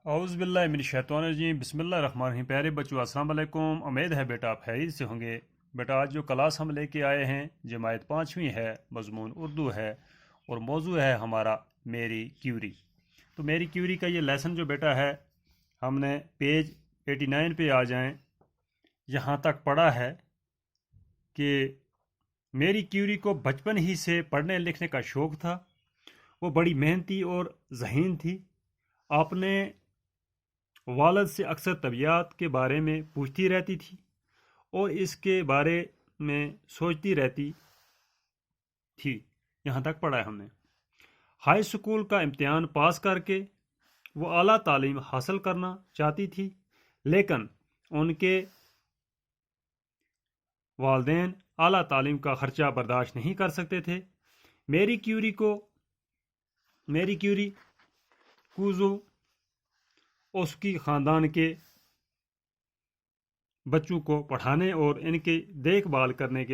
اعوذ باللہ من الشیطان الرجیم، بسم اللہ الرحمن الرحیم۔ پیارے بچوں، السلام علیکم۔ امید ہے بیٹا آپ خیریت سے ہوں گے۔ بیٹا آج جو کلاس ہم لے کے آئے ہیں جماعت 5ویں ہے، مضمون اردو ہے اور موضوع ہے ہمارا میری کیوری۔ تو میری کیوری کا یہ لیسن جو بیٹا ہے، ہم نے پیج 89 پہ آ جائیں، یہاں تک پڑھا ہے کہ میری کیوری کو بچپن ہی سے پڑھنے لکھنے کا شوق تھا۔ وہ بڑی محنتی اور ذہین تھی۔ آپ نے والد سے اکثر طبیعت کے بارے میں پوچھتی رہتی تھی اور اس کے بارے میں سوچتی رہتی تھی۔ یہاں تک پڑھا ہے ہم نے۔ ہائی سکول کا امتحان پاس کر کے وہ اعلیٰ تعلیم حاصل کرنا چاہتی تھی، لیکن ان کے والدین اعلیٰ تعلیم کا خرچہ برداشت نہیں کر سکتے تھے۔ میری کیوری کوزو اس کی خاندان کے بچوں کو پڑھانے اور ان کی دیکھ بھال کرنے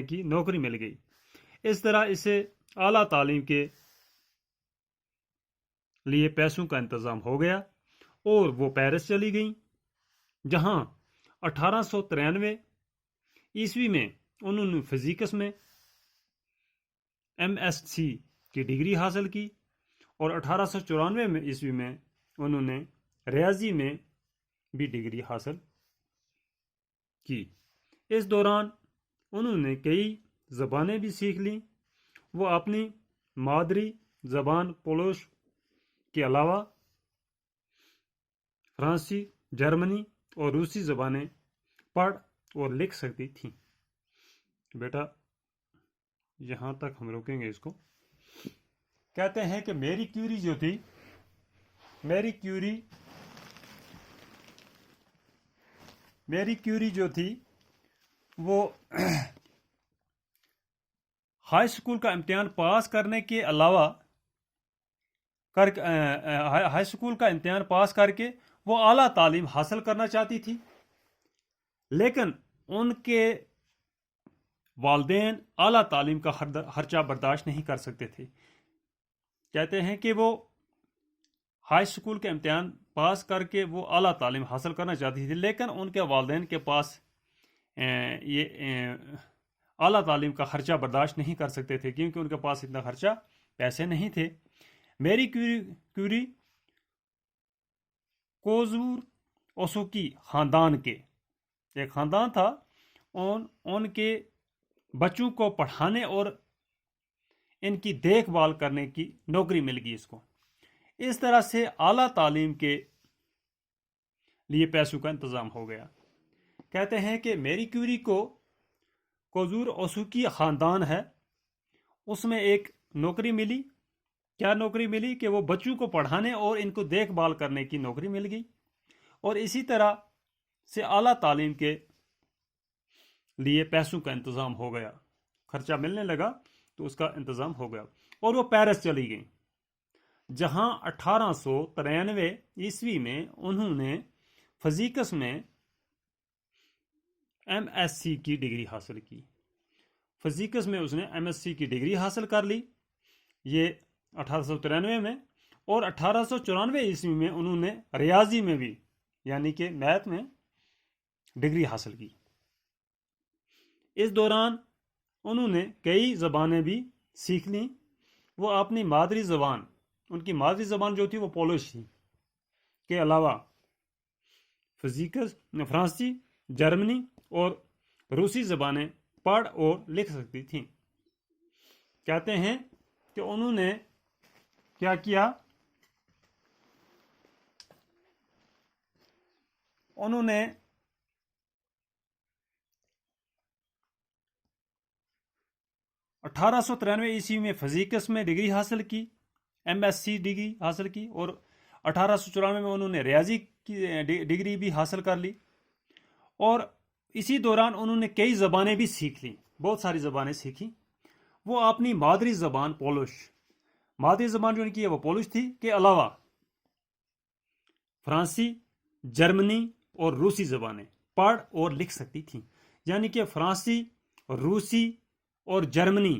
کی نوکری مل گئی۔ اس طرح اسے اعلیٰ تعلیم کے لیے پیسوں کا انتظام ہو گیا اور وہ پیرس چلی گئیں، جہاں 1893 عیسوی میں انہوں نے فزکس میں MSc کی ڈگری حاصل کی اور 1894 عیسوی میں انہوں نے ریاضی میں بھی ڈگری حاصل کی۔ اس دوران انہوں نے کئی زبانیں بھی سیکھ لیں۔ وہ اپنی مادری زبان پولش کے علاوہ فرانسی، جرمنی اور روسی زبانیں پڑھ اور لکھ سکتی تھیں۔ بیٹا یہاں تک ہم روکیں گے اس کو۔ کہتے ہیں کہ میری کیوری جو تھی وہ ہائی سکول کا امتحان پاس کرنے کے علاوہ وہ اعلیٰ تعلیم حاصل کرنا چاہتی تھی، لیکن ان کے والدین اعلیٰ تعلیم کا خرچہ برداشت نہیں کر سکتے تھے۔ کہتے ہیں کہ وہ ہائی سکول کے امتحان پاس کر کے وہ اعلیٰ تعلیم حاصل کرنا چاہتی تھی، لیکن ان کے والدین کے پاس یہ اعلیٰ تعلیم کا خرچہ برداشت نہیں کر سکتے تھے، کیونکہ ان کے پاس اتنا خرچہ پیسے نہیں تھے۔ میری کیوری کوزور اوسوکی خاندان کے ایک خاندان تھا، ان کے بچوں کو پڑھانے اور ان کی دیکھ بھال کرنے کی نوکری مل گئی اس کو۔ اس طرح سے اعلیٰ تعلیم کے لیے پیسوں کا انتظام ہو گیا۔ کہتے ہیں کہ میری کیوری کو کوزور اوسوکی خاندان ہے، اس میں ایک نوکری ملی۔ کیا نوکری ملی؟ کہ وہ بچوں کو پڑھانے اور ان کو دیکھ بھال کرنے کی نوکری مل گئی، اور اسی طرح سے اعلیٰ تعلیم کے لیے پیسوں کا انتظام ہو گیا۔ خرچہ ملنے لگا تو اس کا انتظام ہو گیا، اور وہ پیرس چلی گئیں، جہاں 1893 عیسوی میں انہوں نے فزکس میں MSc کی ڈگری حاصل کی۔ فزکس میں اس نے MSc کی ڈگری حاصل کر لی، یہ 1893 میں، اور 1894 عیسوی میں انہوں نے ریاضی میں بھی، یعنی کہ میتھ میں ڈگری حاصل کی۔ اس دوران انہوں نے کئی زبانیں بھی سیکھ لیں۔ وہ اپنی مادری زبان، ان کی مادری زبان جو تھی وہ پولش تھی، کے علاوہ فرانسی، جرمنی اور روسی زبانیں پڑھ اور لکھ سکتی تھیں۔ کہتے ہیں کہ انہوں نے کیا کیا؟ انہوں نے 1893 عیسوی میں فزکس میں ڈگری حاصل کی، MSc ڈگری حاصل کی، اور 1894 میں انہوں نے ریاضی کی ڈگری بھی حاصل کر لی، اور اسی دوران انہوں نے کئی زبانیں بھی سیکھ لیں، بہت ساری زبانیں سیکھیں۔ وہ اپنی مادری زبان مادری زبان جو ان کی ہے وہ پولش تھی، کے علاوہ فرانسی، جرمنی اور روسی زبانیں پڑھ اور لکھ سکتی تھیں۔ یعنی کہ فرانسی، روسی اور جرمنی